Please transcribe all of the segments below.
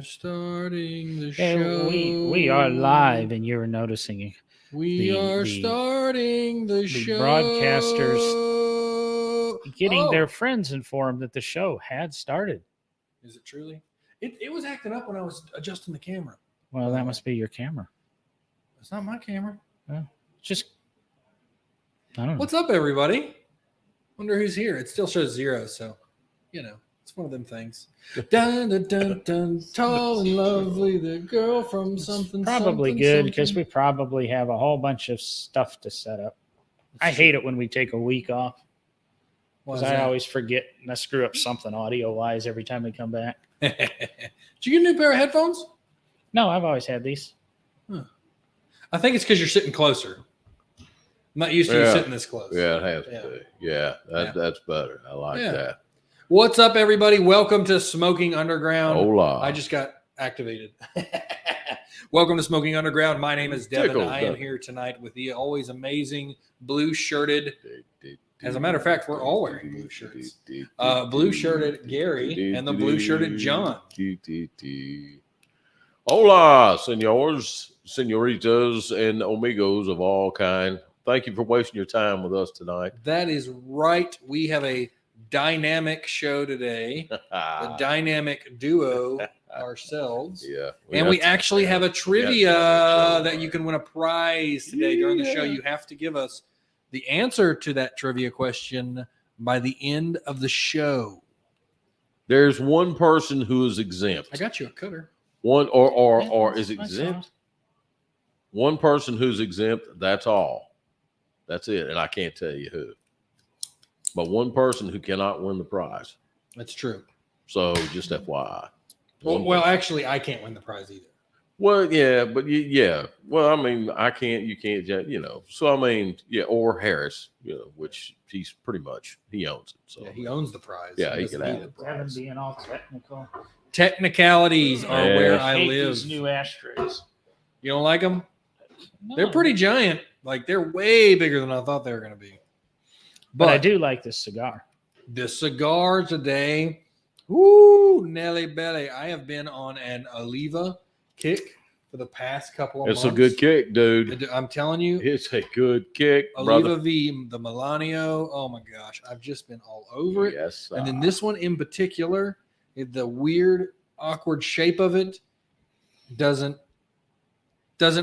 Starting the Yeah, show. we are live, and you're noticing We are starting the show. broadcasters getting their Oh, friends informed that the show had started. is it truly? It was acting up when I was adjusting the camera. Well, that must be your camera. It's not my camera. Just I don't know. What's up, everybody? Wonder who's here. It still shows 0, so it's one of them things. Dun dun dun dun. Tall and lovely, the girl from something. Probably something, good because something. we probably have a whole bunch of stuff to set up. I hate it when we take a week off because I always forget and I screw up something audio wise every time we come back. Did you get a new pair of headphones? No, I've always had these. I think it's because you're sitting closer. I'm not used to you sitting this close. Yeah, it has to be. Yeah, that's better. I like that. What's up, everybody? Welcome to Smoking Underground. Hola. I just got activated. Welcome to Smoking Underground. My name is Devin. I am here tonight with the always amazing blue-shirted. As a matter of fact, we're all wearing blue shirts. Blue-shirted Gary and the blue-shirted John. Hola, senors, senoritas, and amigos of all kind. Thank you for wasting your time with us tonight. That is right. We have a dynamic show today. The dynamic duo ourselves. Yeah. And we actually have a trivia that you can win a prize today during the show. You have to give us the answer to that trivia question by the end of the show. There's one person who is exempt. I got you a cutter. One or is exempt? One person who's exempt, that's all. That's it. And I can't tell you who. But one person who cannot win the prize. That's true. So just FYI. Well, actually, I can't win the prize either. Well, yeah, but yeah. Well, I mean, I can't, you can't, So, I mean, yeah, or Harris, which he's pretty much, he owns it. So yeah, he owns the prize. Yeah, he can have the prize. Devin being all technical. Technicalities are where I live. These new ashtrays. You don't like them? No. They're pretty giant. Like, they're way bigger than I thought they were going to be. But I do like this cigar. The cigar today, woo, Nelly Belly. I have been on an Oliva kick for the past couple of months. It's a good kick, dude. I'm telling you. It's a good kick, Oliva brother. V, the Melanio. Oh, my gosh. I've just been all over it. Yes. And then this one in particular, the weird, awkward shape of it doesn't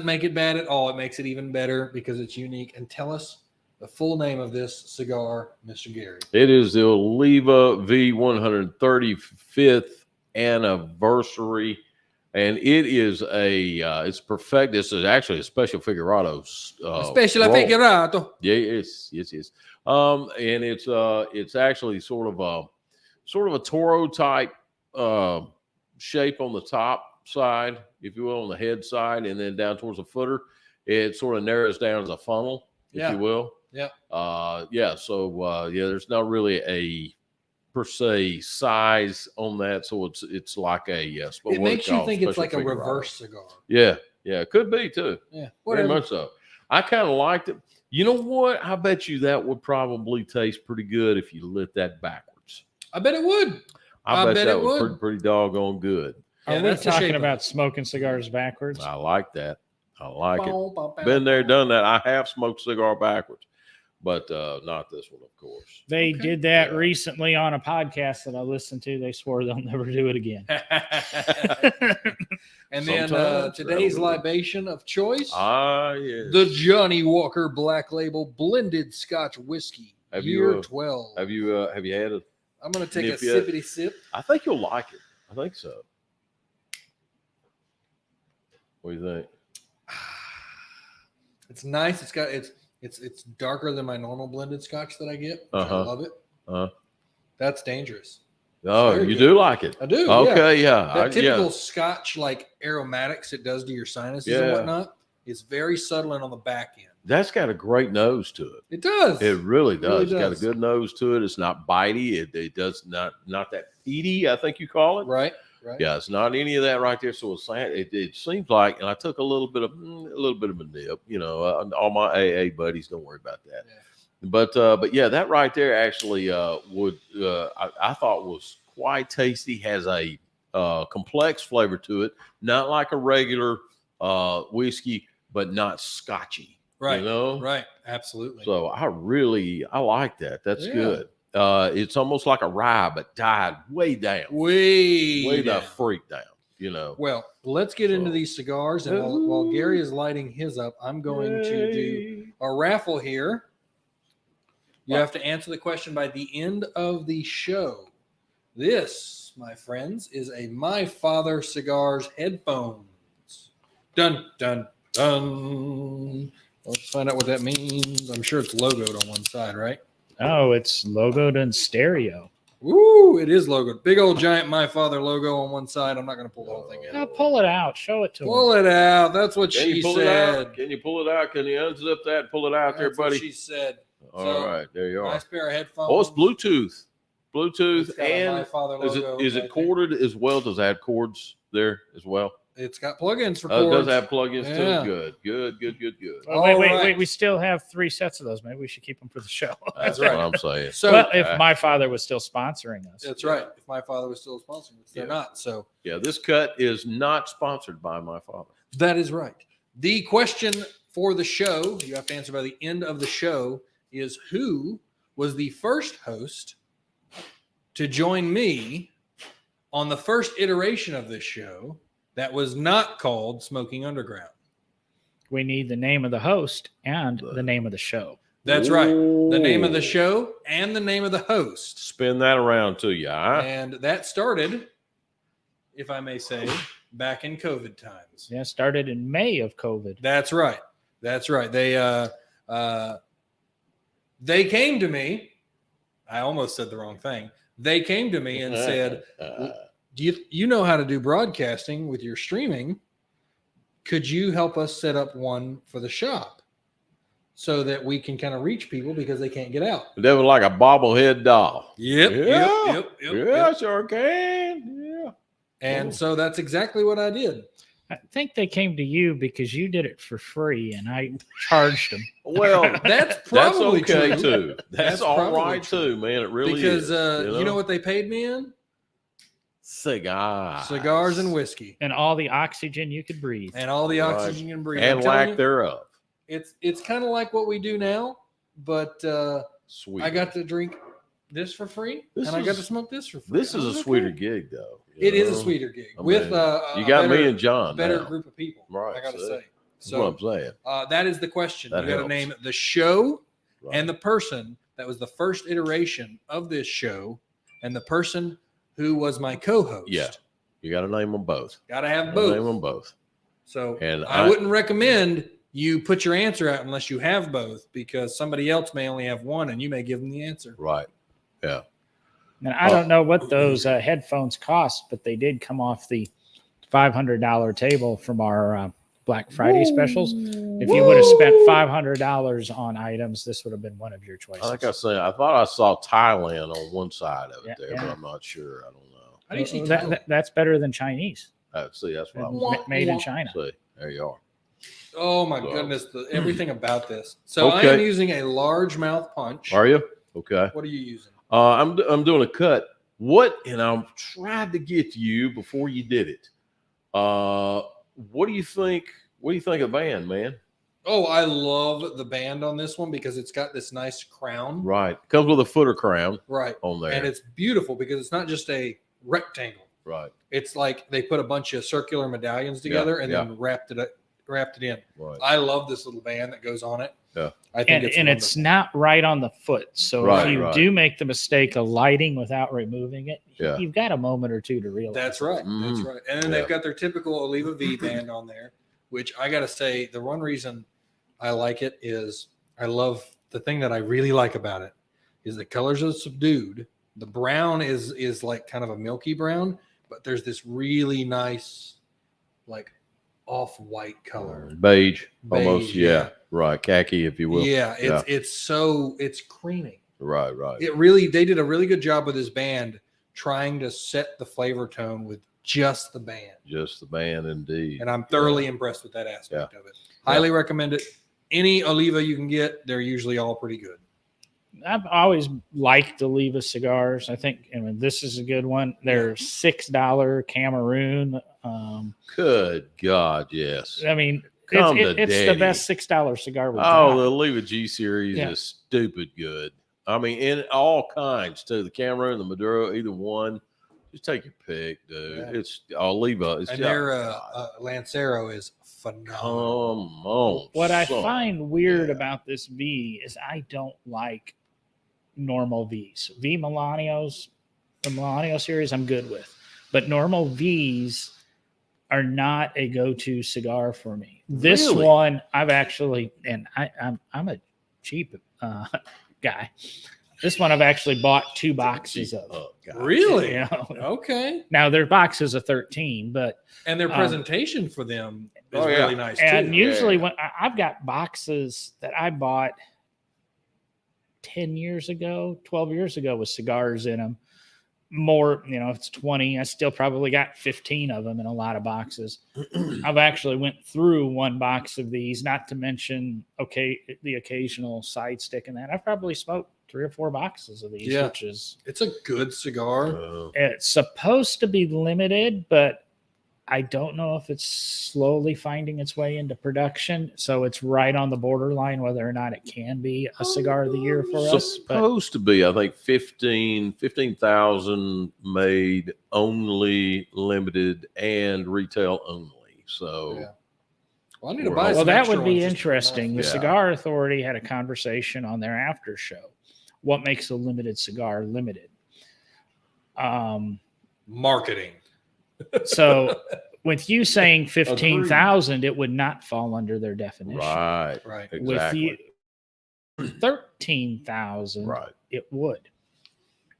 make it bad at all. It makes it even better because it's unique. And tell us the full name of this cigar, Mr. Gary. It is the Oliva V 135th anniversary, and it is it's perfect. This is actually a special Figurado. Figurato. Yeah, yes. And it's actually sort of a Toro type shape on the top side, if you will, on the head side, and then down towards the footer, it sort of narrows down as a funnel, if you will. Yeah. So there's not really a per se size on that, so it's like a it makes you think it's like a reverse cigar. Yeah, it could be too. Yeah, very much so. I kind of liked it. You know what? I bet you that would probably taste pretty good if you lit that backwards. I bet it would. I bet that would pretty doggone good. Are we talking about smoking cigars backwards? I like that. I like it. Been there, done that. I have smoked a cigar backwards, but not this one, of course. They did that recently on a podcast that I listened to. They swore they'll never do it again. And then today's libation of choice. Yes. The Johnny Walker Black Label Blended Scotch Whiskey. Year 12. Have you had it? I'm going to take a sippity sip. I think you'll like it. I think so. What do you think? It's nice. It's darker than my normal blended scotch that I get. I love it. That's dangerous. Oh, you do like it? I do. Okay, yeah. That typical scotch like aromatics it does to your sinuses and whatnot is very subtle and on the back end. That's got a great nose to it. It does. It really does. It's got a good nose to it. It's not bitey. It does not that peaty, I think you call it. Right. Yeah, it's not any of that right there. So it seems like, and I took a little bit of a nip. All my AA buddies, don't worry about that. Yeah. But yeah, that right there actually I thought was quite tasty. Has a complex flavor to it, not like a regular whiskey, but not scotchy. Right. You know? Right. Absolutely. So I like that. That's Yeah. good. It's almost like a rye, but died way down. Way the down. freak down. You know. Well, let's get into these cigars, and while Gary is lighting his up, I'm going to do a raffle here. You have to answer the question by the end of the show. This, my friends, is a My Father Cigars headphones. Dun, dun, dun. Let's find out what that means. I'm sure it's logoed on one side, right? Oh, it's logoed in stereo. Woo, it is logoed. Big old giant My Father logo on one side. I'm not going to pull the whole thing Now out. pull it out. Show it to Pull him. it out. That's what Can she you pull said. it out? Can you pull it out? Can you unzip that and pull it out there, That's what buddy? she said. All right, there you are. Nice pair of headphones. Oh, it's Bluetooth. Bluetooth, It's got a My and Father logo is it right corded as well? Does it have cords there as well? there. It's got plugins for It cords. does have plugins Yeah. too. Good. Oh, wait, All wait, right. wait. We still have 3 sets of those. Maybe we should keep them for the show. That's right. what I'm saying. So well, if my father was still sponsoring us. that's right. If My Father was still sponsoring us, they're Yeah. not. So Yeah, this cut is not sponsored by my father. that is right. The question for the show, you have to answer by the end of the show, is who was the first host to join me on the first iteration of this show that was not called Smoking Underground? We need the name of the host and the name of the show. That's right. The name of the Ooh. show and the name of the host. Spin that around to you, huh? And that started, if I may say, back in COVID times. Yeah, started in May of COVID. That's right. That's right. They came to me. I almost said the wrong thing. They came to me and said, "Do you know how to do broadcasting with your streaming? Could you help us set up one for the shop so that we can kind of reach people because they can't get out?" That was like a bobblehead doll. Yep. Yeah. Yep. Yeah, sure can. Yeah. And so that's exactly what I did. I think they came to you because you did it for free and I charged them. Well, That's that's probably okay true. too. That's all probably right true. too, man. It really Because is. you know what they paid me in? Cigars. Cigars and whiskey. And all the oxygen you could breathe. And all the Right. oxygen you can breathe. and I'm telling lack you, thereof. it's kind of like what we do now, but Sweet. I got to drink this for free, This and I got is- to smoke this for free. This is I a was sweeter okay. gig, though. It is a know? sweeter gig I with mean, a you got better, me and John. better now. group of people. Right, I got to see? say. That's what So I'm saying. that is the question. That You got to helps. name the show Right. and the person that was the first iteration of this show, and the person who was my co-host. Yeah. You got to name them both. Got to have Name both. them both. So And I wouldn't recommend you put your answer out unless you have both, because somebody else may only have one and you may give them the answer. Right. Yeah. And I don't know what those headphones cost, but they did come off the $500 table from our Black Friday specials. If you would have spent $500 on items, this would have been one of your choices. Like I said, I thought I saw Thailand on one side of it Yeah, there, yeah. but I'm not sure. I don't know. How do you see That- Thailand? that's better than Chinese. See, that's what I And was made in China. see. There you are. Oh my So- goodness, everything about this. So I Okay. am using a largemouth punch. Are you? Okay. What are you using? I'm doing a cut. What? And I'm trying to get to you before you did it. What do you think? What do you think of the band, man? Oh, I love the band on this one because it's got this nice crown. Right. Comes with a footer crown Right. on there. And it's beautiful because it's not just a rectangle. right. It's like they put a bunch of circular medallions together and then wrapped it in. Right. I love this little band that goes on it. Yeah. I think And it's not right on the foot. So Right, if you right. do make the mistake of lighting without removing it, Yeah. you've got a moment or two to realize. That's right. That's Mhm. right. And then Yeah. they've got their typical Oliva V band on there, which I got to say, the one reason I like it is I love the thing that I really like about it is the colors are subdued. The brown is like kind of a milky brown, but there's this really nice, like off-white color. Beige. Almost. Beige, Yeah. yeah. Right. Khaki, if you will. Yeah, it's creamy. Right. Right. They did a really good job with this band trying to set the flavor tone with just the band. Just the band, indeed. And I'm thoroughly impressed with that aspect of it. Highly recommend it. Any Oliva you can get, they're usually all pretty good. I've always liked Oliva cigars. I think this is a good one. They're $6 Cameroon. Good God, yes. I mean, Come it's to the daddy. best $6 cigar we've Oh, got. the Oliva G series Yeah. is stupid good. I mean, in all kinds too. The Cameroon, the Maduro, either one. Just take your pick, dude. Yeah. It's Oliva. It's And their Lancero is phenomenal. come on. What I son. find weird Yeah. about this V is I don't like normal Vs. V Milanios, the Milanio series, I'm good with, but normal Vs are not a go-to cigar for me. This Really? one, I've actually, and I'm a cheap guy. This one I've actually bought 2 boxes of. Oh, God. Really? You know? Okay. Now their boxes of 13, but And their presentation for them is Oh, yeah. really nice and too. usually Yeah. when I've got boxes that I bought 10 years ago, 12 years ago with cigars in them. More, it's 20. I still probably got 15 of them in a lot of boxes. I've actually went through one box of these, not to mention, the occasional side stick and that. I've probably smoked 3 or 4 boxes of these, Yeah. which is, It's a good cigar. it's supposed to be limited, but I don't know if it's slowly finding its way into production. So it's right on the borderline whether or not it can be a cigar of the year for us. But Supposed to be, I think 15,000 made, only limited, and retail only. So Yeah. Well, I need to buy Well, some well, that extra would be ones just for interesting. The Yeah. Cigar Authority had a conversation on their after show. What makes a limited cigar limited? marketing. So with you saying 15,000, it would not fall under their definition. right, Right. exactly. With you 13,000, Right. it would.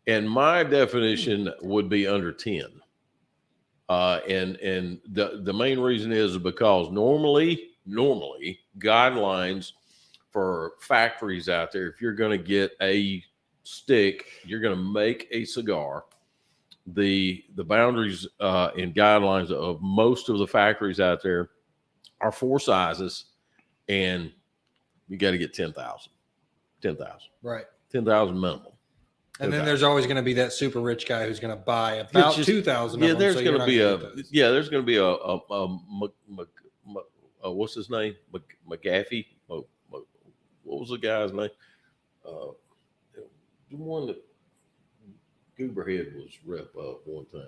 And my definition would be under 10. And the main reason is because normally guidelines for factories out there, if you're going to get a stick, you're going to make a cigar. The boundaries and guidelines of most of the factories out there are 4 sizes, and you got to get 10,000. Right. 10,000 minimum. And then there's always going to be that super rich guy who's going to buy It's about just- 2,000. Yeah, of them, there's so going you're to be not gonna get those. there's going to be what's his name? McGaffey. What was the guy's name? The one that Gooberhead was rep of one time.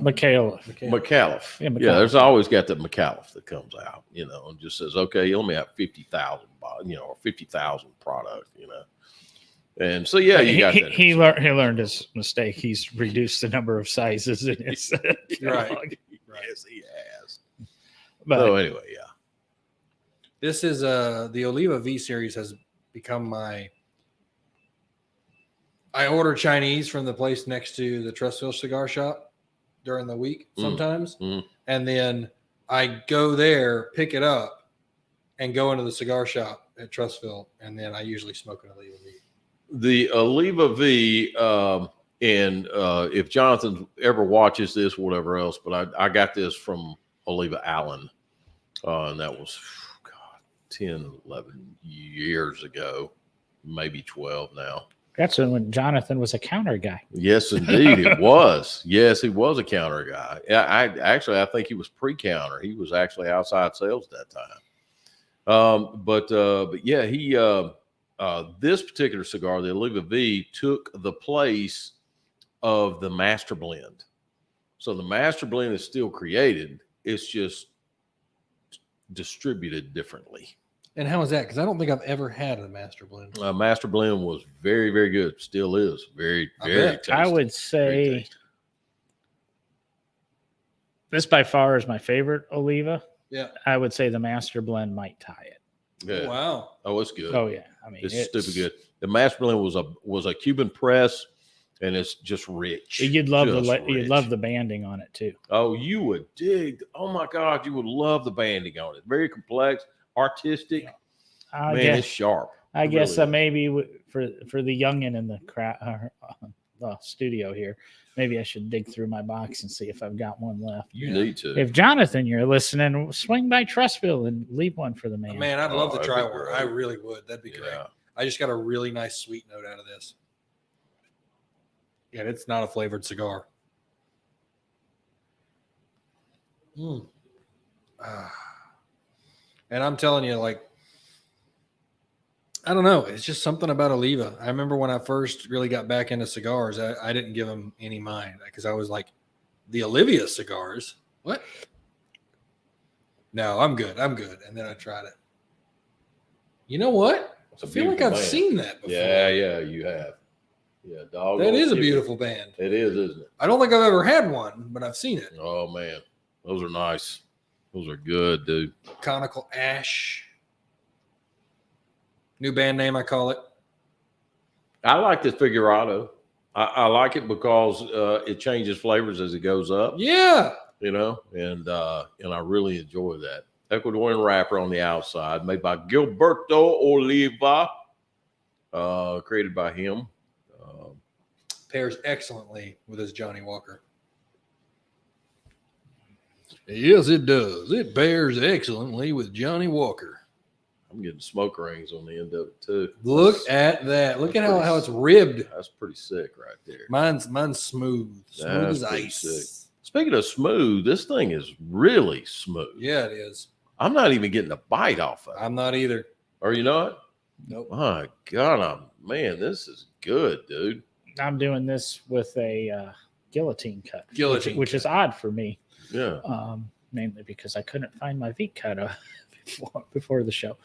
McHale. McAuliffe. Yeah, Yeah, McAuliffe. there's always got that McAuliffe that comes out, and just says, okay, let me have 50,000, or 50,000 product, And so, yeah, you got that. He learned his mistake. He's reduced the number of sizes in his catalog. Right. Yes, he has. But So anyway, yeah. This is the Oliva V series has become I order Chinese from the place next to the Trustville cigar shop during the week sometimes. And then I go there, pick it up, and go into the cigar shop at Trustville. And then I usually smoke an Oliva V. The Oliva V, and if Jonathan ever watches this, whatever else, but I got this from Oliva Allen, and that was 10, 11 years ago, maybe 12 now. that's when Jonathan was a counter guy. Yes, indeed, it was. Yes, he was a counter guy. I think he was pre-counter. He was actually outside sales at that time. But yeah, he this particular cigar, the Oliva V, took the place of the Master Blend. So the Master Blend is still created. It's just distributed differently. And how is that? Because I don't think I've ever had a Master Blend. Master Blend was very, very good. Still is very, I very bet. tasty. I would Very say tasty. this by far is my favorite Oliva. Yeah. I would say the Master Blend might tie it. Yeah. Wow. Oh, it's good. Oh yeah, I mean It's stupid good. The Master Blend was a Cuban press, and it's just rich. You'd love Just you'd rich. love the banding on it too. Oh, you would dig. Oh my God, you would love the banding on it. Very complex, artistic. I Man, guess it's sharp. I It guess really is. maybe for the youngin in the studio here, maybe I should dig through my box and see if I've got one left. You need to. If Jonathan, you're listening, swing by Trustville and leave one for the man. Man, I'd love to that'd try be one. great. I really would. That'd be great. Yeah. I just got a really nice sweet note out of this. And it's not a flavored cigar. And I'm telling you, like, I don't know. It's just something about Oliva. I remember when I first really got back into cigars, I didn't give them any mind because I was like, the Olivia cigars? What? No, I'm good. And then I tried it. You know what? I feel like I've seen that before. Yeah, you have. Yeah, dog. That is a beautiful band. It is, isn't it? I don't think I've ever had one, but I've seen it. Oh, man. Those are nice. Those are good, dude. Conical Ash. New band name, I call it. I like this Figurado. I like it because it changes flavors as it goes up. Yeah. You know, and I really enjoy that. Ecuadorian wrapper on the outside, made by Gilberto Oliva, created by him. Pairs excellently with his Johnny Walker. Yes, it does. It pairs excellently with Johnny Walker. I'm getting smoke rings on the end of it too. Look at that. Look at how it's ribbed. That's pretty sick right there. Mine's smooth. Smooth as ice. Sick. Speaking of smooth, this thing is really smooth. Yeah, it is. I'm not even getting a bite off of it. I'm not either. Are you not? Nope. My God, man, this is good, dude. I'm doing this with a guillotine cut, which is odd for me. Yeah. Mainly because I couldn't find my V cut before the show.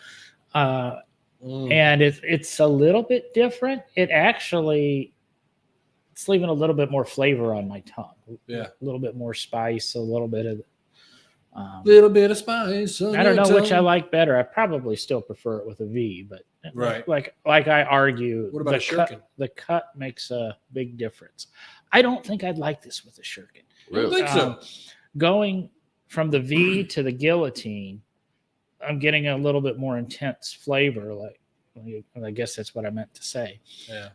And it's a little bit different. It's leaving a little bit more flavor on my tongue. Yeah. A little bit more spice, a little bit of spice. I don't know which I like better. I probably still prefer it with a V, but right. Like I argue, what about a shirkin? The cut makes a big difference. I don't think I'd like this with a shirkin. Really? I don't think so. Going from the V to the guillotine, I'm getting a little bit more intense flavor. Like I guess that's what I meant to say. Yeah.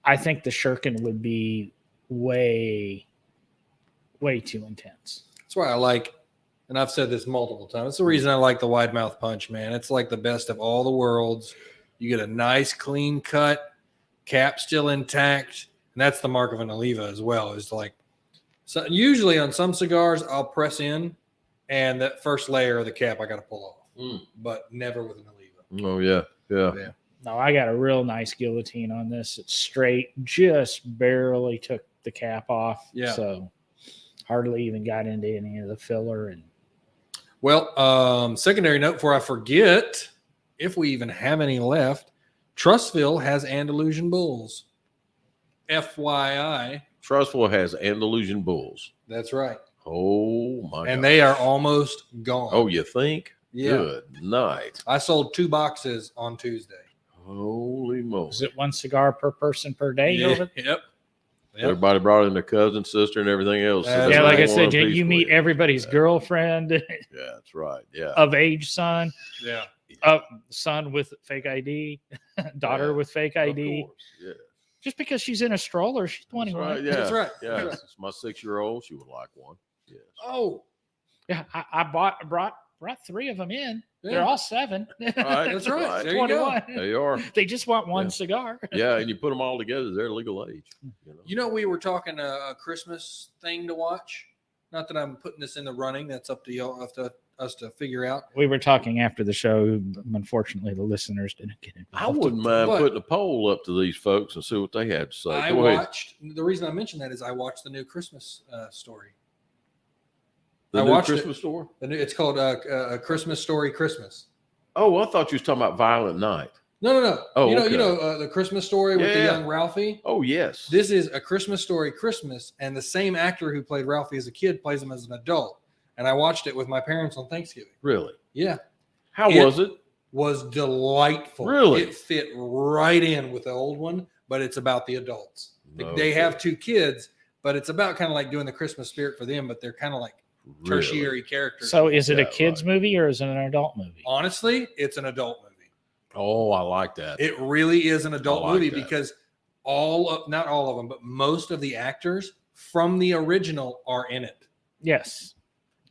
I think the shirkin would be way too intense. That's why I like, and I've said this multiple times, it's the reason I like the wide mouth punch, man. It's like the best of all the worlds. You get a nice clean cut, cap still intact, and that's the mark of an Oliva as well. Is like, so usually on some cigars I'll press in, and that first layer of the cap I got to pull off, but never with an Oliva. Oh yeah. No, I got a real nice guillotine on this. It's straight, just barely took the cap off. Yeah. So hardly even got into any of the filler. And well, secondary note before I forget, if we even have any left, Trustville has Andalusian Bulls. FYI. Trustville has Andalusian Bulls. That's right. Oh my! And they are almost gone. Oh, you think? Yeah. Good night. I sold 2 boxes on Tuesday. Holy moly! is it one cigar per person per day? Over? Yep. Everybody brought in their cousin, sister, and everything else. Yeah, Like I said, you meet everybody's girlfriend. Yeah, that's right. Yeah. Of age son. Yeah. Son with fake ID. Daughter with fake ID. Of course. Yeah. Just because she's in a stroller, she's 21. That's right. Yeah. That's right. Yeah. That's right. It's my 6-year-old. She would like one. Yes. Oh. Yeah, I brought 3 of them in. Yeah. They're all 7. Right, That's right. There you go. 21. There you are. They just want one cigar. Yeah, and you put them all together, they're legal age. You know, we were talking a Christmas thing to watch. Not that I'm putting this in the running. That's up to y'all, up to us to figure out. We were talking after the show. Unfortunately, the listeners didn't get involved. I wouldn't mind putting a poll up to these folks and see what they had to say. I watched. The reason I mentioned that is I watched the new Christmas story. The I new watched Christmas story? It's called a Christmas Story Christmas. Oh, I thought you was talking about Violent Night. No. Oh, you know, okay. The Christmas Story with the young Ralphie. Oh, yes. This is a Christmas Story Christmas, and the same actor who played Ralphie as a kid plays him as an adult. And I watched it with my parents on Thanksgiving. Really? Yeah. How was it? Was delightful. Really? It fit right in with the old one, but it's about the adults. They have 2 kids, but it's about kind of like doing the Christmas spirit for them, but they're kind of like tertiary characters. So is it a kid's movie or is it an adult movie? Honestly, it's an adult movie. Oh, I like that. It really is an adult movie that. because not all of them, but most of the actors from the original are in it. Yes.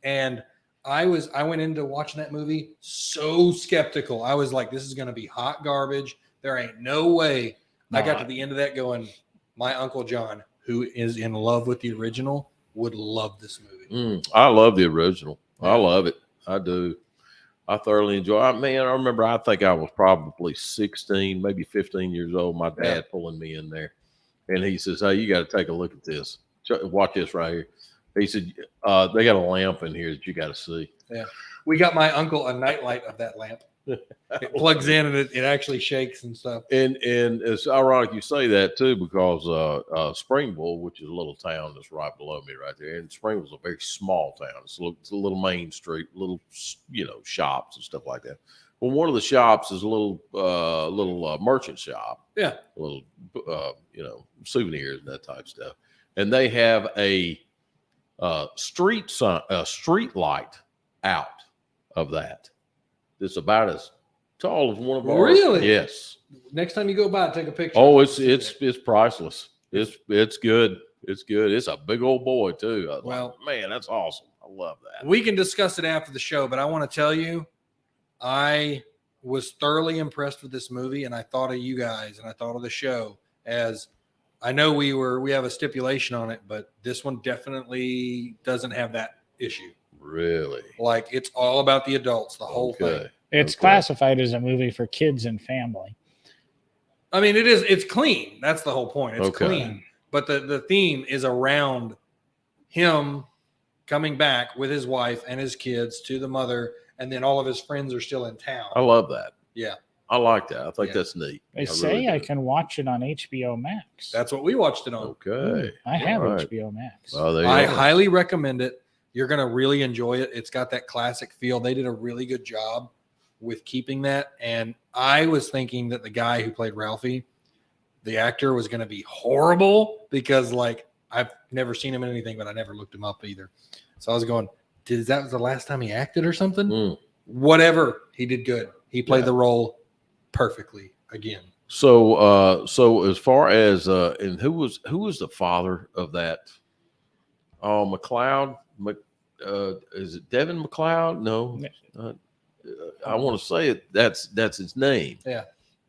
And I went into watching that movie so skeptical. I was like, this is going to be hot garbage. There ain't no way. I got No. to the end of that going, my Uncle John, who is in love with the original, would love this movie. I love the original. Yeah. I love it. I do. I thoroughly enjoy it. Man, I remember, I think I was probably 16, maybe 15 years old. My dad pulling me in there. And he says, hey, you got to take a look at this. Watch this right here. He said, they got a lamp in here that you got to see. Yeah. We got my uncle a nightlight of that lamp. It plugs in and it actually shakes and stuff. And it's ironic you say that too, because Springville, which is a little town that's right below me right there, and Springville's a very small town. It's a little main street, little shops and stuff like that. Well, one of the shops is a little merchant shop. Yeah, a little souvenirs and that type of stuff. And they have a street light out of that. It's about as tall as one of ours. Really? Yes. Next time you go by, take a picture. Oh, it's priceless. It's good. It's good. It's a big old boy too. Well, man, that's awesome. I love that. We can discuss it after the show, but I want to tell you, I was thoroughly impressed with this movie, and I thought of you guys, and I thought of the show. As I know we have a stipulation on it, but this one definitely doesn't have that issue. Really? Like, it's all about the adults, the whole thing. It's classified as a movie for kids and family. I mean, it's clean. That's the whole point. It's Okay. clean. But the theme is around him coming back with his wife and his kids to the mother, and then all of his friends are still in town. I love that. Yeah. I like that. I think that's neat. They say I can watch it on HBO Max. That's what we watched it on. Okay. I have All right. HBO Max. Well, there you I go. highly recommend it. You're going to really enjoy it. It's got that classic feel. They did a really good job with keeping that. And I was thinking that the guy who played Ralphie, the actor, was going to be horrible because, like, I've never seen him in anything, but I never looked him up either. So I was going, that was the last time he acted or something? Whatever. He did good. He played the role perfectly again. So as far as and who was the father of that? Oh, McLeod. Is it Devin McLeod? No. I want to say it. That's his name. Yeah.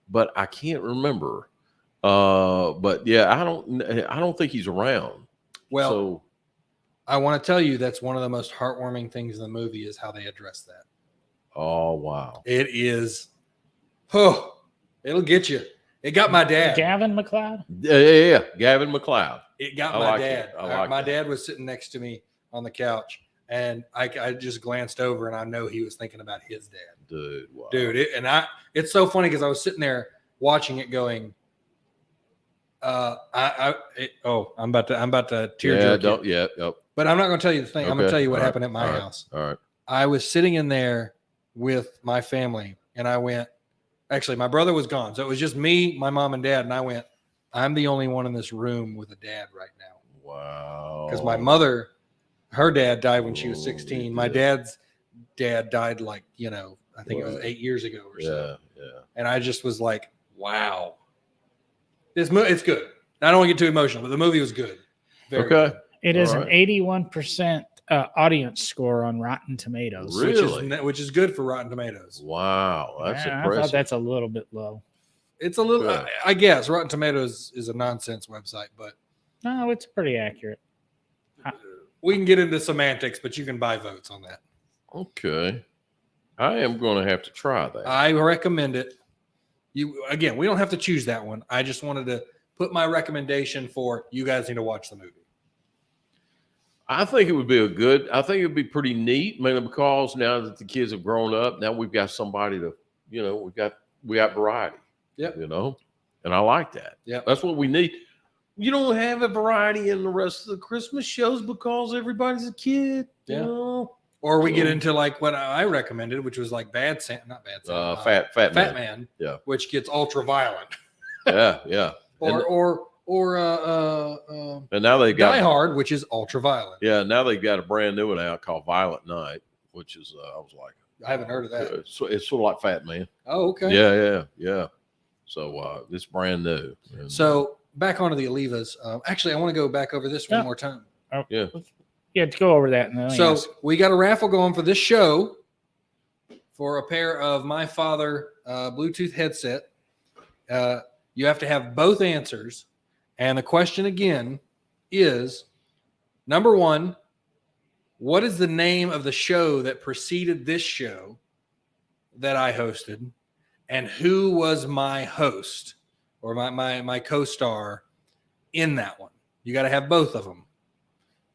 But I can't remember. But yeah, I don't think he's around. Well, So I want to tell you that's one of the most heartwarming things in the movie is how they address that. oh wow. It is. Oh, it'll get you. It got my dad. Gavin McLeod? Yeah. Gavin McLeod. It got I my like dad. it. I like My that. dad was sitting next to me on the couch, and I just glanced over, and I know he was thinking about his dad. Dude. Wow. Dude, it's so funny because I was sitting there watching it, going, I'm about to tear jerk. Don't. Yeah. Yep. But I'm not going to tell you the thing. I'm going to Okay. tell you what All right. happened at my All right. house. All right. I was sitting in there with my family, and I went. Actually, my brother was gone, so it was just me, my mom, and dad. And I went, I'm the only one in this room with a dad right now. Wow. Because my mother, her dad died when she was Oh, 16. yeah. My dad's dad died I think it was 8 years ago or so. Yeah. And I just was like, wow. It's good. I don't want to get too emotional, but the movie was good. Very Okay. good. It is All an 81% audience score on Rotten Tomatoes. Really? Which is good for Rotten Tomatoes. Wow. That's I impressive. thought that's a little bit low. It's a little, Good. I guess Rotten Tomatoes is a nonsense website, but No, it's pretty accurate. we can get into semantics, but you can buy votes on that. Okay. I am going to have to try that. I recommend it. We don't have to choose that one. I just wanted to put my recommendation for you guys need to watch the movie. I think it would be I think it would be pretty neat, mainly because now that the kids have grown up, now we've got somebody to, we got variety. Yep. And I like that. Yep. That's what we need. You don't have a variety in the rest of the Christmas shows because everybody's a kid. Yeah. You know? Or we get into like what I recommended, which was like Bad Santa, not Bad Santa, Fat Fat Man. Man, Yeah. which gets ultra violent. Yeah. Or And now they've Die got Hard, which is ultra violent. Yeah, now they've got a brand new one out called Violent Night, which is I was like, I haven't heard of that. it's sort of like Fat Man. Oh, okay. Yeah. So it's brand new. And, So back onto the Olivas. Actually, I want to go back over this one Yeah. more time. yeah. Yeah, to go over that. And then So we got a raffle going for this show for a pair of My Father Bluetooth headset. You have to have both answers. And the question again is, number one, what is the name of the show that preceded this show that I hosted? And who was my host or my co-star in that one? You got to have both of them.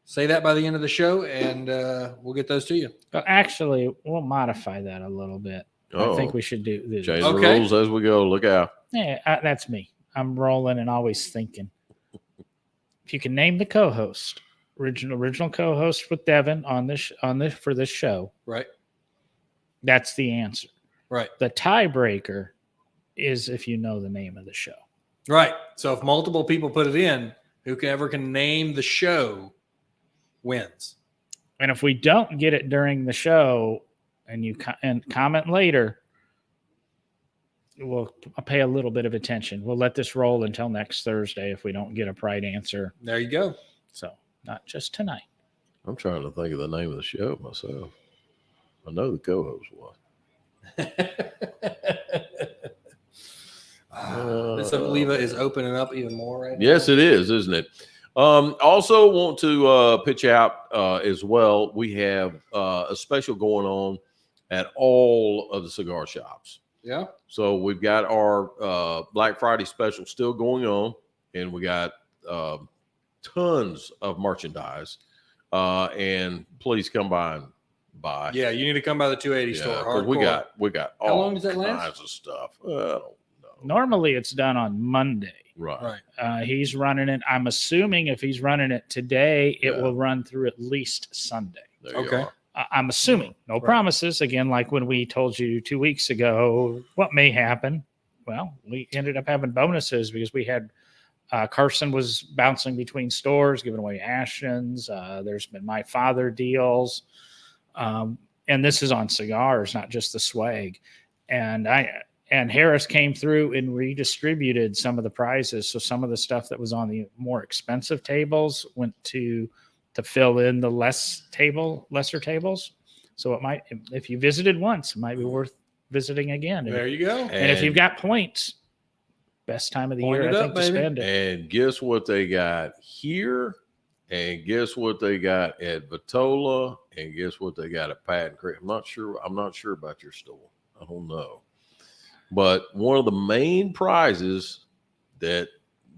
Say that by the end of the show, and we'll get those to you. Well, actually, we'll modify that a little bit. I think we should do this. Change the rules as we go. Look out. Yeah, that's me. I'm rolling and always thinking. If you can name the co-host, original co-host with Devin on this for this show, right? That's the answer. Right. The tiebreaker is if you know the name of the show. Right. So if multiple people put it in, whoever can name the show wins. And if we don't get it during the show and you comment later, we'll pay a little bit of attention. We'll let this roll until next Thursday if we don't get a right answer. There you go. So not just tonight. I'm trying to think of the name of the show myself. I know the co-host was. This Oliva is opening up even more right now. Yes, it is, isn't it? Also want to pitch out as well. We have a special going on at all of the cigar shops. Yeah. So we've got our Black Friday special still going on, and we got tons of merchandise. And please come by and buy. Yeah, you need to come by the 280 store. Hardcore. We got How all long does that last? kinds of stuff. I don't know. Normally it's done on Monday. Right. He's running it. I'm assuming if he's running it today, it will run through at least Sunday. There you Okay. are. I'm assuming. No promises. Again, like when we told you 2 weeks ago, what may happen. Well, we ended up having bonuses because we had Carson was bouncing between stores, giving away Ashton's. There's been My Father deals. And this is on cigars, not just the swag. And Harris came through and redistributed some of the prizes. So some of the stuff that was on the more expensive tables went to fill in the lesser tables. So it might, if you visited once, it might be worth visiting again. There you go. And if you've got points, best time of the year, I think, to spend it. And guess what they got here? And guess what they got at Vitola? And guess what they got at Patton Creek? I'm not sure about your store. I don't know. But one of the main prizes that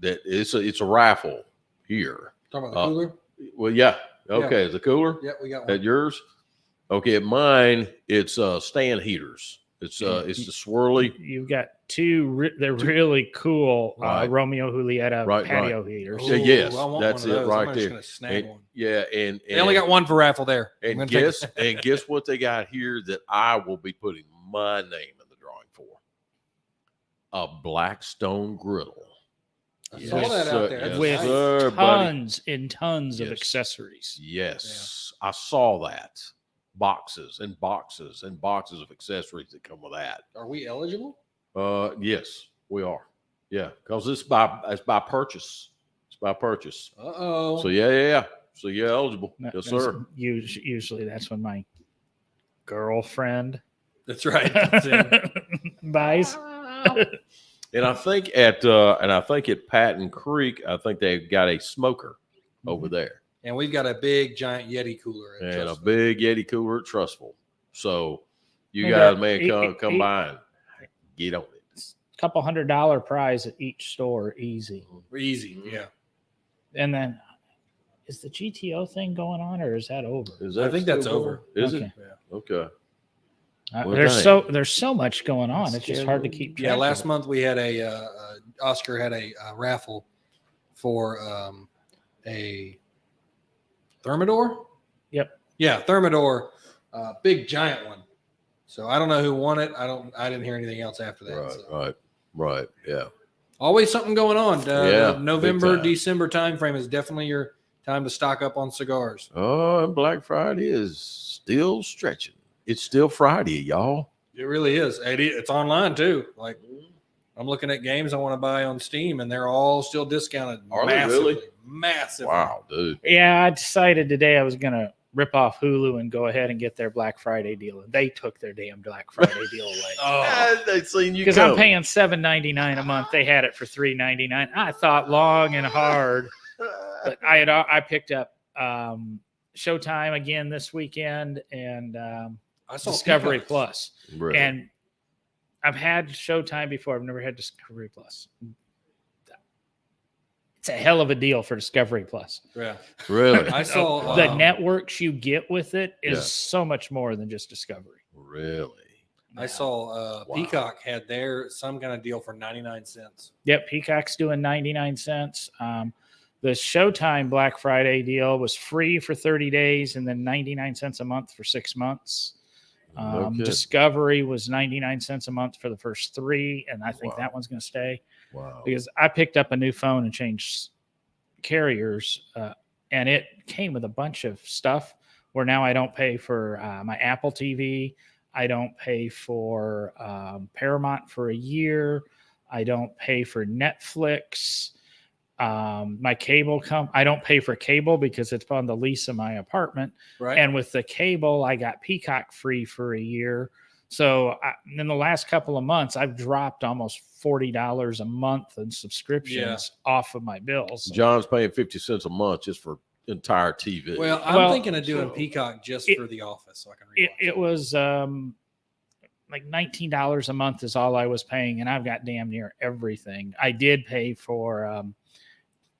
it's a raffle here. Talking about the cooler? Well, yeah. Okay. Yeah. Is the cooler? Yeah, we got At one. yours? Okay. At mine, it's stand heaters. It's the swirly. You've got two. They're really cool. Right. Romeo Julieta Right, patio heaters. Yeah, yes, I want that's one of it those. right I'm there. just gonna snag one. Yeah, and They only got one for raffle there. And guess what they got here that I will be putting my name in the drawing for? A Blackstone griddle. I saw that out there. That's With nice. tons and tons of accessories. Yes, I saw that. Boxes and boxes and boxes of accessories that come with that. Are we eligible? Yes, we are. Yeah, because it's by purchase. It's by purchase. Uh-oh. So yeah. So you're eligible. Yes, sir. Usually that's when my girlfriend That's right. buys. And I think at Patton Creek, I think they've got a smoker over there. And we've got a big giant Yeti cooler. At And Trustful. a big Yeti cooler at Trustful. So you We guys got may come by and get on it. Couple $100 prize at each store, easy. Easy. Yeah. And then, is the GTO thing going on, or is that over? Is that I think that's still over. going? Is Okay. it? Okay. Well, There's so much going on. It's just hard to keep track. Yeah. of Last it. month we had Oscar had a raffle for a Thermidor. Yep. Yeah, Thermidor, big giant one. So I don't know who won it. I didn't hear anything else after that. Right. Yeah. Always something going on. Yeah, The November, big time. December timeframe is definitely your time to stock up on cigars. Oh, and Black Friday is still stretching. It's still Friday, y'all. It really is. It's online too. Like I'm looking at games I want to buy on Steam, and they're all still discounted. Are they really? Massively. Wow, dude. Yeah, I decided today I was gonna rip off Hulu and go ahead and get their Black Friday deal. And they took their damn Black Friday deal away. They've seen you Because come. I'm paying $7.99 a month. They had it for $3.99. I thought long and hard, but I picked up Showtime again this weekend and I saw Discovery Peacocks. Plus. Really? And I've had Showtime before. I've never had Discovery Plus. It's a hell of a deal for Discovery Plus. Yeah. Really? I saw The networks you get with it is Yeah. so much more than just Discovery. Really? I saw Wow. Peacock had some kind of deal for 99 cents. Yep, Peacock's doing 99 cents. The Showtime Black Friday deal was free for 30 days and then 99 cents a month for 6 months. No kidding. Discovery was 99 cents a month for the first 3, and I think Wow. that one's going to stay. Wow. Because I picked up a new phone and changed carriers, and it came with a bunch of stuff where now I don't pay for my Apple TV. I don't pay for Paramount for a year. I don't pay for Netflix. My cable I don't pay for cable because it's on the lease of my apartment. Right. And with the cable, I got Peacock free for a year. So in the last couple of months, I've dropped almost $40 a month in subscriptions off of my bills. John's paying 50 cents a month just for entire TV. Well, I'm thinking of doing Peacock just for The Office, so I can rewatch It was like $19 a month is all I was paying, and I've got damn near everything. I did pay for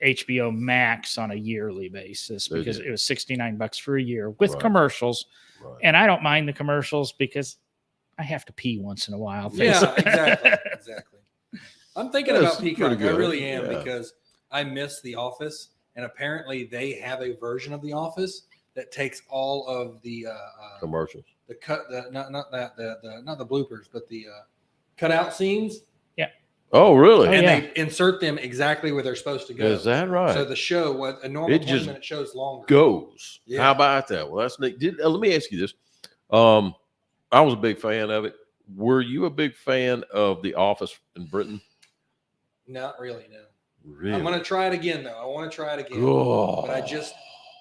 HBO Max on a yearly basis because it was $69 for a year with commercials. Right. And I don't mind the commercials because I have to pee once in a while. Yeah, exactly. I'm thinking about Peacock. I good. really am because I miss The Office, and apparently they have a version of The Office that takes all of the commercials, the cut, not the bloopers, but the cutout scenes. Yeah. Oh, really? And they insert them exactly where they're supposed to go. Is that right? So the show, what a normal 20-minute show is longer. Goes. Yeah. How about that? Well, that's neat. Let me ask you this. I was a big fan of it. Were you a big fan of The Office in Britain? Not really, no. Really? I'm going to try it again, though. I want to try it again. Oh. But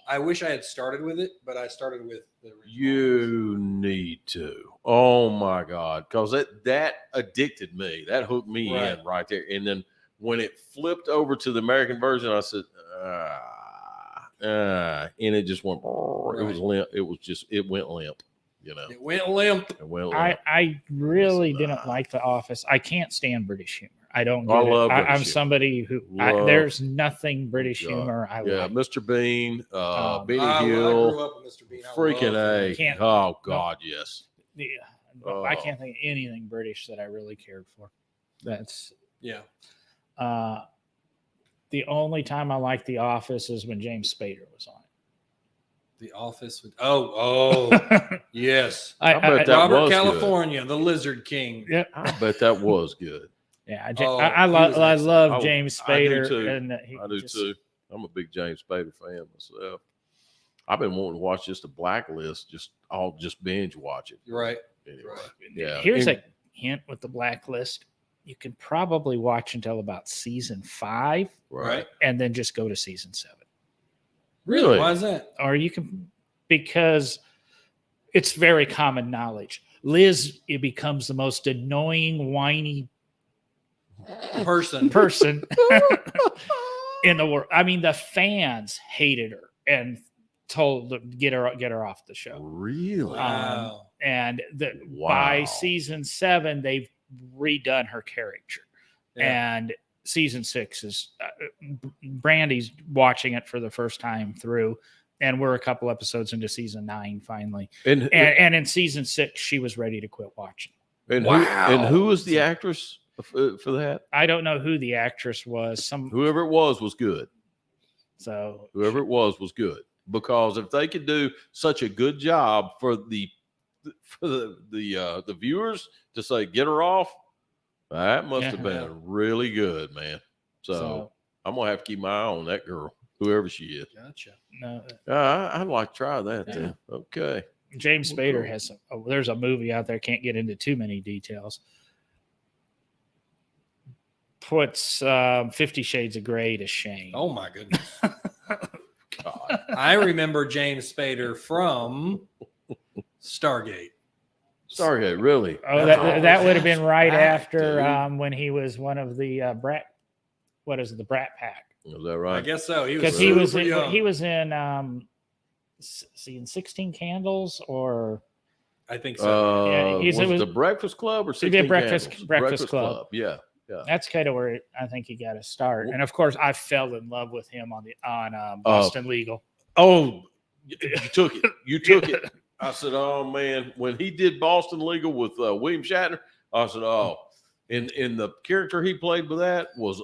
I wish I had started with it, but I started with the original. You need to. Oh, my God. Because that addicted me. That hooked me in right there. And then when it flipped over to the American version, I said, and it just went, it was limp. It went limp. You know, it went limp. I really didn't like The Office. I can't stand British humor. I don't get love it. British I'm humor. somebody who there's nothing British humor I like. Mr. Bean, Benny I Hill, grew up with Mr. Bean. freaking A. Oh God, yes. Yeah, I can't think of anything British that I really cared for. That's the only time I liked The Office is when James Spader was on it. The Office with yes, I bet that Robert was California, good. the Lizard King. Yeah, I bet that was good. Yeah, I love James Spader. I do too. I'm a big James Spader fan myself. I've been wanting to watch just a Blacklist, just binge watch it. Right. Anyway, Right. yeah. Here's a hint with the Blacklist. You can probably watch until about season 5, Right. and then just go to season 7. Really? Why is that? Or you can, because it's very common knowledge. Liz, it becomes the most annoying, whiny person in the world. I mean, the fans hated her and told to get her off the show. Really? Wow. And by season 7, they've redone her character. Yeah. And season 6 is Brandy's watching it for the first time through, and we're a couple episodes into season 9 finally. And in season 6, she was ready to quit watching. And who was the actress for that? I don't know who the actress was. Whoever it was good. So whoever it was good, because if they could do such a good job for the viewers to say get her off, that must have been really good, man. So I'm gonna have to keep my eye on that girl, whoever she is. Gotcha. No, I'd like to try that. Yeah. Then. Okay. James Spader has there's a movie out there. Can't get into too many details. Puts 50 Shades of Grey to shame. Oh my goodness. God. I remember James Spader from Stargate. Stargate, really? Oh, that would have been right after when he was one of the Brat. What is it? The Brat Pack. Is that right? I guess so. Because he was in 16 Candles or I think so. Was it the Breakfast Club or 16 Breakfast Club? Yeah. That's kind of where I think he got to start. And of course, I fell in love with him on Boston Legal. Oh, you took it. You took it. I said, oh man, when he did Boston Legal with William Shatner, I said, oh, and the character he played with that was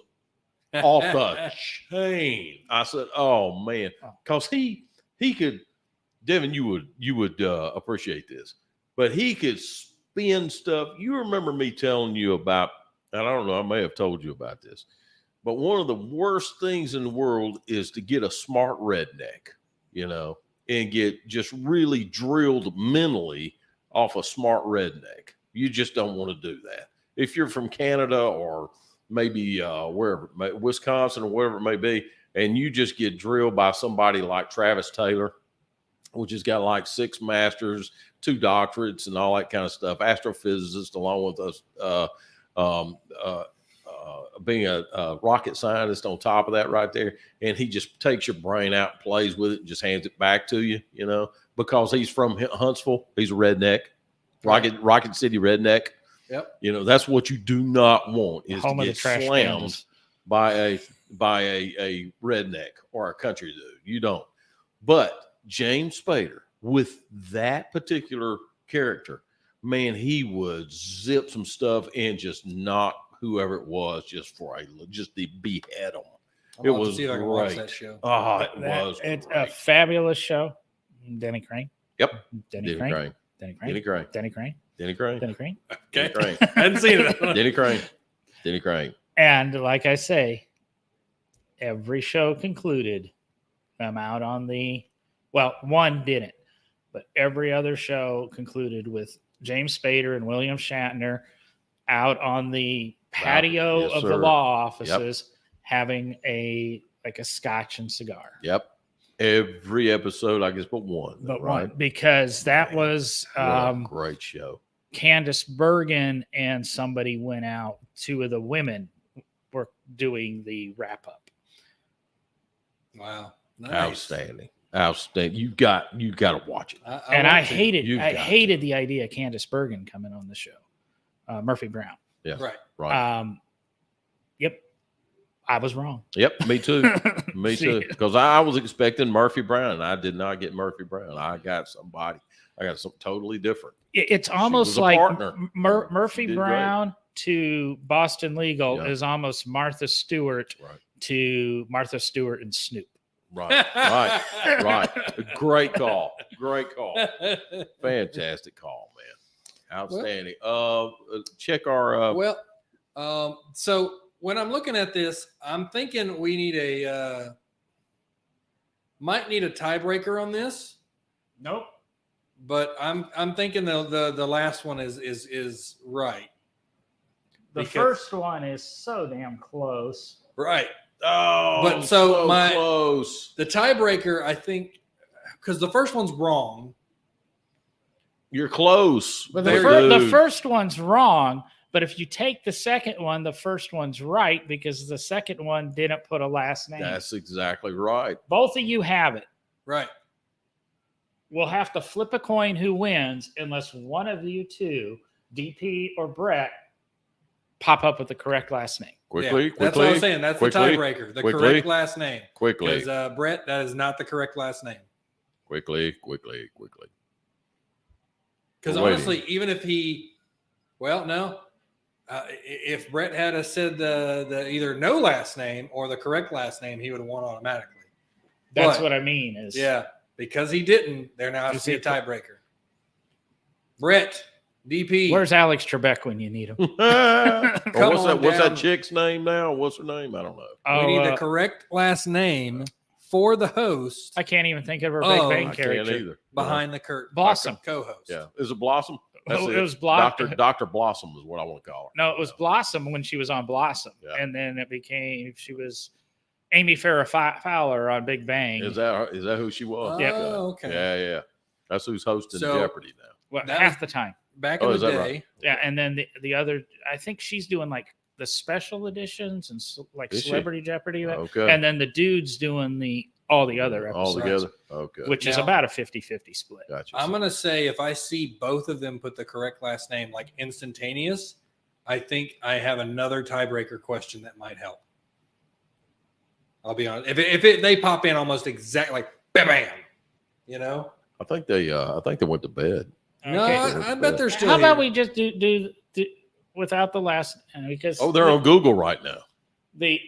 off the chain. I said, oh man, because he could, Devin, you would appreciate this, but he could spin stuff. You remember me telling you about, and I don't know, I may have told you about this, but one of the worst things in the world is to get a smart redneck, and get just really drilled mentally off a smart redneck. You just don't want to do that. If you're from Canada or maybe wherever, Wisconsin or wherever it may be, and you just get drilled by somebody like Travis Taylor, which has got like 6 masters, 2 doctorates, and all that kind of stuff, astrophysicist, along with us being a rocket scientist on top of that right there. And he just takes your brain out and plays with it and just hands it back to you, because he's from Huntsville. He's a redneck, Rocket City redneck. Yep. That's what you do not want, is Home to of get the trash slammed cans. by a redneck or a country dude. You don't. But James Spader, with that particular character, man, he would zip some stuff and just knock whoever it was just to behead them. It was see if I can watch that show. Oh, It's a fabulous show. Denny Crane. Yep. Denny Crane. Denny Crane. Denny Crane. Denny Crane. Denny Crane. Denny Crane. Okay. Denny Crane. I hadn't seen it. Denny Crane. Denny Crane. And like I say, every show concluded. I'm out on one didn't, but every other show concluded with James Spader and William Shatner out on the patio Yes, of sir. the law offices having a scotch and cigar. Yep. Every episode, I guess, but one. But right? one, because that was What a great show. Candace Bergen and somebody went out. 2 of the women were doing the wrap up. Wow. Nice. Outstanding. You got to watch it. I hated the idea of Candace Bergen coming on the show. Murphy Brown. Yeah. Right. Yep. I was wrong. Yep. Me too. Me too. Because I was expecting Murphy Brown, and I did not get Murphy Brown. I got something totally different. It's almost like Murphy did Brown to Boston Legal is almost Martha Stewart to Martha Stewart and Snoop. Right. Great call. Fantastic call, man. Outstanding. Check our. So when I'm looking at this, I'm thinking we need might need a tiebreaker on this. Nope. But I'm thinking the last one is right. The first one is so damn close. Right. Oh, but so close. The tiebreaker, I think, because the first one's wrong. You're close. But the first one's wrong. But if you take the second one, the first one's right because the second one didn't put a last name. That's exactly right. Both of you have it. Right. We'll have to flip a coin who wins unless one of you 2, DP or Brett, pop up with the correct last name. Quickly. That's what I was saying. That's the tiebreaker. The correct last name. Quickly. Because Brett, that is not the correct last name. Quickly. Because honestly, even if if Brett had said the either no last name or the correct last name, he would have won automatically. That's what I mean. Is because he didn't, there now has to be a tiebreaker. Brett, DP. Where's Alex Trebek when you need him? What's that chick's name now? What's her name? I don't know. We need the correct last name for the host. I can't even think of her Big Bang I character. can't either. Behind the curtain. Blossom. Co-host. Yeah. Is it Blossom? That's it was Blossom. Dr. Blossom is what I want to call her. No, it was Blossom when she was on Blossom. Yeah. And then it became, she was Amy Farrah Fowler on Big Bang. Is that who she was? Yeah. Okay. Yeah. That's who's hosting So, Jeopardy now. Well, that half was- the time. Back Oh, in is the that day, right? Yeah, and then the other, I think she's doing like the special editions and like Is she? Celebrity Jeopardy. Okay. And then the dude's doing all the other all episodes, together. Okay. which is Now- about a 50-50 split. Gotcha. I'm going to say if I see both of them put the correct last name like instantaneous, I think I have another tiebreaker question that might help. I'll be honest. If they pop in almost exactly like bam, you know? I think they went to bed. No, Okay. I bet they're still How about here. we just do without the last, because Oh, they're on Google right now. the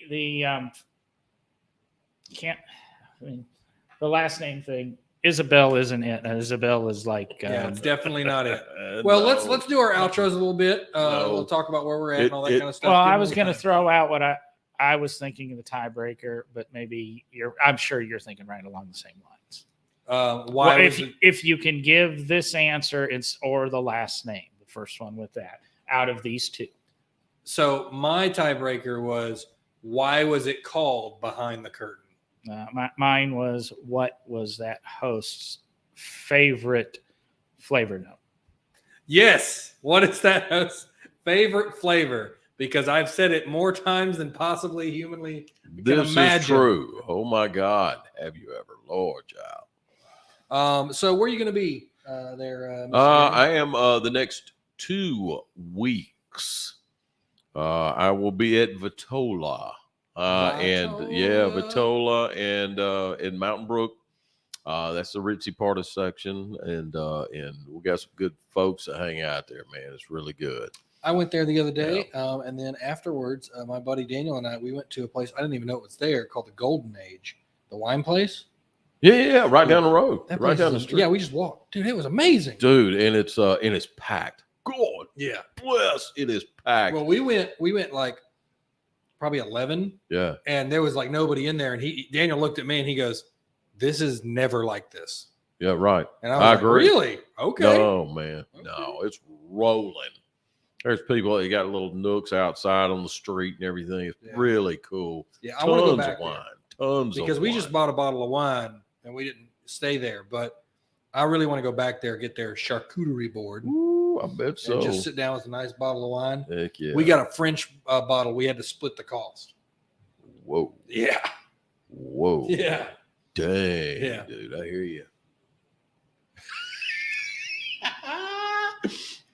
can't, I mean, the last name thing. Isabel isn't it? Isabel is like Yeah, it's definitely not it. Well, Well, let's do our outros a little bit. No. We'll talk about where we're at and all that kind of stuff. Well, Give I them was a going to time. throw out what I was thinking of the tiebreaker, but maybe I'm sure you're thinking right along the same lines. Why Well, was it? if you can give this answer, or the last name, the first one with that, out of these two. So my tiebreaker was why was it called Behind the Curtain? Mine was, what was that host's favorite flavor note? Yes. What is that host's favorite flavor? Because I've said it more times than possibly humanly this imagine. is true. Oh my God, have you ever, Lord child? So where are you going to be there? Mr. I am the next 2 weeks. I will be at Vitola. Vitola and in Mountain Brook. That's the ritzy part of section, and we got some good folks that hang out there, man. It's really good. I went there the other day, and then afterwards, my buddy Daniel and I, we went to a place I didn't even know it was there called the Golden Age, the wine place. Yeah, right down the road, That right place down the is- street. Yeah, we just walked, dude. It was amazing, Dude, and it's packed. God Yeah. bless, it is packed. Well, we went like probably 11, Yeah, and there was like nobody in there, and Daniel looked at me and he goes, "This is never like this." yeah, right. And I was I like, agree. "Really? Okay." No, man, no, it's rolling. There's people that got little nooks outside on the street and everything. It's Yeah. really cool. Yeah, I want to go Tons back of there. wine. Tons Because of we wine. just bought a bottle of wine and we didn't stay there, but I really want to go back there, get their charcuterie board, Ooh, I bet so. and just sit down with a nice bottle of wine. Heck yeah. We got a French bottle. We had to split the cost. Whoa. Yeah. Whoa. Yeah. Dang, Yeah. dude, I hear you.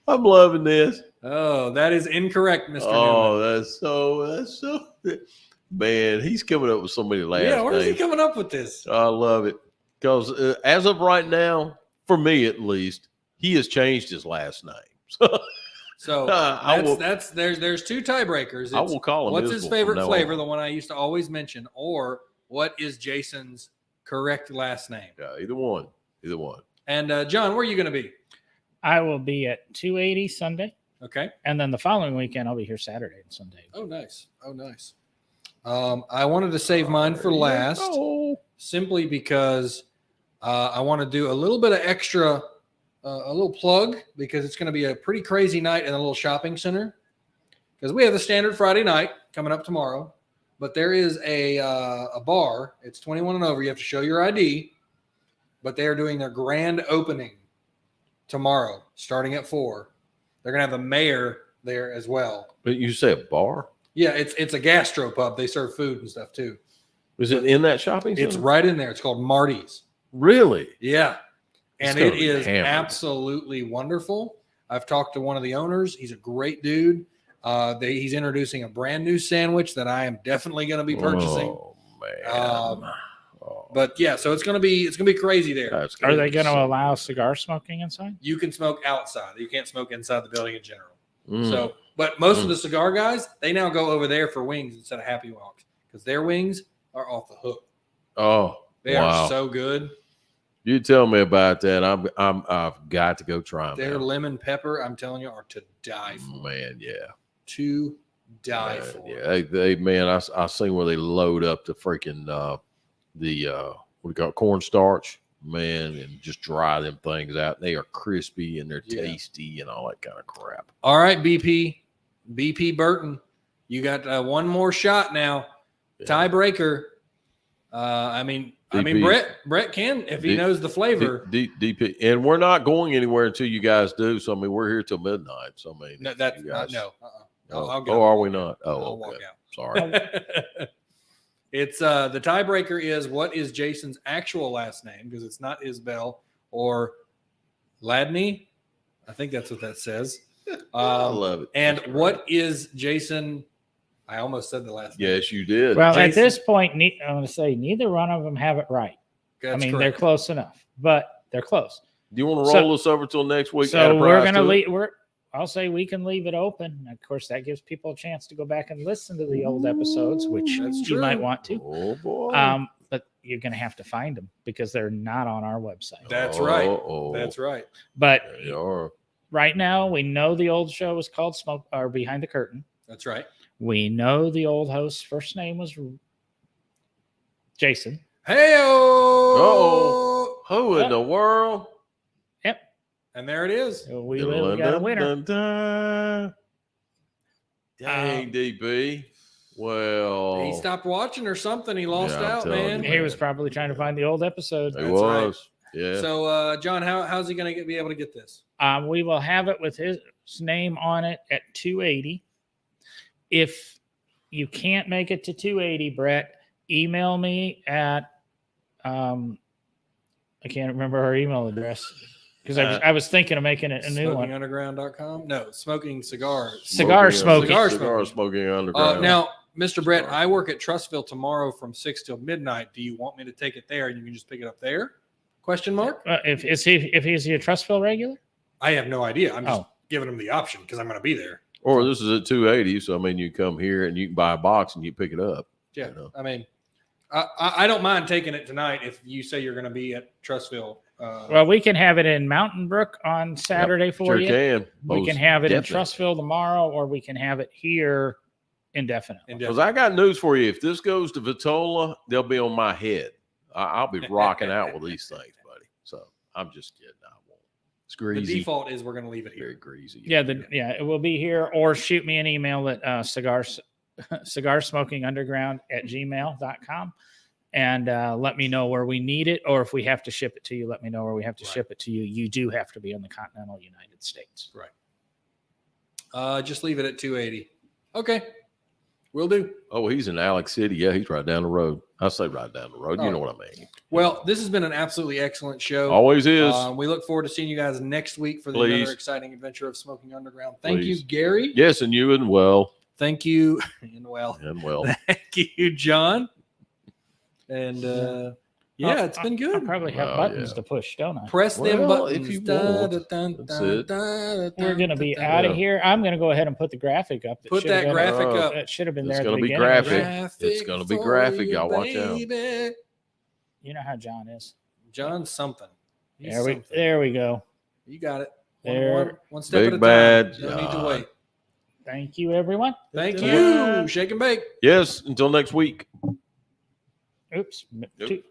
I'm loving this. Oh, that is incorrect, Mr. Oh, Newman. that's so. Man, he's coming up with so many last Yeah, where is he names. coming up with this? I love it because as of right now, for me at least, he has changed his last name. So I will- there's 2 tiebreakers. I It's will call him. what's Isbell his from favorite now flavor, on. the one I used to always mention, or what is Jason's correct last name? Yeah, either one. Either one. And John, where are you going to be? I will be at 280 Sunday, Okay. and then the following weekend I'll be here Saturday and Sunday. Oh, nice. Oh, nice. I wanted to save mine for last, Oh, simply because I want to do a little bit of extra, a little plug, because it's going to be a pretty crazy night in a little shopping center. Because we have the standard Friday night coming up tomorrow, but there is a bar. It's 21 and over. You have to show your ID, but they are doing their grand opening tomorrow, starting at 4. They're going to have the mayor there as well. but you say a bar? Yeah, it's a gastro pub. They serve food and stuff too. Is it in that shopping center? It's right in there. It's called Marty's. Really? Yeah. And It's it gonna be is hammered. absolutely wonderful. I've talked to one of the owners. He's a great dude. He's introducing a brand new sandwich that I am definitely going to be purchasing. Oh man. Oh, But yeah, so it's going to be crazy there. that's Are gonna they be going to so allow good. cigar smoking inside? You can smoke outside. You can't smoke inside the building in general. Mm. So, but most of the cigar guys, they now go over there for wings instead of Happy Walks because their wings are off the hook. Oh, They wow. are so good. You tell me about that. I've got to go try them. Their lemon pepper, I'm telling you, are to die for. Man, yeah. To die Man, for. yeah, they man, I seen where they load up the freaking what do you call it, cornstarch, man, and just dry them things out. They are crispy and they're Yeah. tasty and all that kind of crap. All right, BP Burton, you got one more shot now. Yeah. Tiebreaker. I mean, DP. Brett can if he knows the flavor. DP, and we're not going anywhere until you guys do. So I mean, we're here till midnight. So I mean, No, that's you guys, no. Oh, go. are we not? Oh, I'll okay. walk out. Sorry. It's the tiebreaker is what is Jason's actual last name, because it's not Isbell or Ladney. I think that's what that says. I love it. And That's what is Jason? I almost said the last name. Yes, you did. Well, at Jason. this point, I'm going to say neither one of them have it right. That's they're correct. close enough, but they're close. Do you want to roll this over till next week? So we're going to leave. I'll say we can leave it open. Of course, that gives people a chance to go back and listen to the old episodes, which That's you true. might want to. Oh boy. But you're going to have to find them because they're not on our website. That's right. Uh-oh. That's right. But They are. right now, we know the old show was called Smoke or Behind the Curtain. That's right. We know the old host's first name was Jason. Hey-oh! Who in the world? Yep. And there it is. So we got a winner. Dang, DB. Well, He stopped watching or something. He lost Yeah, I'm out, telling man. you. He was probably trying to find the old episode. it That's was. Yeah. So, John, how's he going to be able to get this? We will have it with his name on it at 280. If you can't make it to 280, Brett, email me at I can't remember her email address because I was thinking of making it a new one. SmokingUnderground.com? No, Smoking Cigars. Cigar smoking. Cigar smoking underground. Now, Mr. Brett, I work at Trustville tomorrow from 6 till midnight. Do you want me to take it there and you can just pick it up there? Question mark? If he's a Trustville regular? I have no idea. I'm just giving him the option because I'm going to be there. Or this is at 280, so I mean, you come here and you can buy a box and you pick it up. Yeah, You know. I mean, I don't mind taking it tonight if you say you're going to be at Trustville. Well, we can have it in Mountain Brook on Saturday for Sure you. can. We can have it in Trustville tomorrow, or we can have it here indefinitely. Because I got news for you. If this goes to Vitola, they'll be on my head. I'll be rocking out with these things, buddy. So I'm just kidding. I won't. It's The greasy. default is we're going to leave it Very here. greasy. Yeah, it will be here, or shoot me an email at cigarsmokingunderground@gmail.com and let me know where we need it, or if we have to ship it to you, let me know where we have to ship it to you. You do have to be in the continental United States. Right. Just leave it at 280. Okay. Will do. Oh, he's in Alex City. Yeah, he's right down the road. I say right down the road. You know what I mean. Well, this has been an absolutely excellent show. Always is. We look forward to seeing you guys next week for another exciting adventure of Smoking Underground. Thank you, Gary. Yes, and you and well. Thank you. And well. Thank you, John. And it's been good. I probably have buttons to push, don't I? Press them buttons. If you want. That's it. We're going to be out of here. I'm going to go ahead and put the graphic up. Put that graphic up. It should have been It's there. going to be graphic. It's going to be graphic. Y'all watch out. You know how John is. John's something. There we go. You got it. One step Big at a bad time. No need to wait. Thank you, everyone. Thank you. Shake and bake. Yes, until next week. Oops. Nope.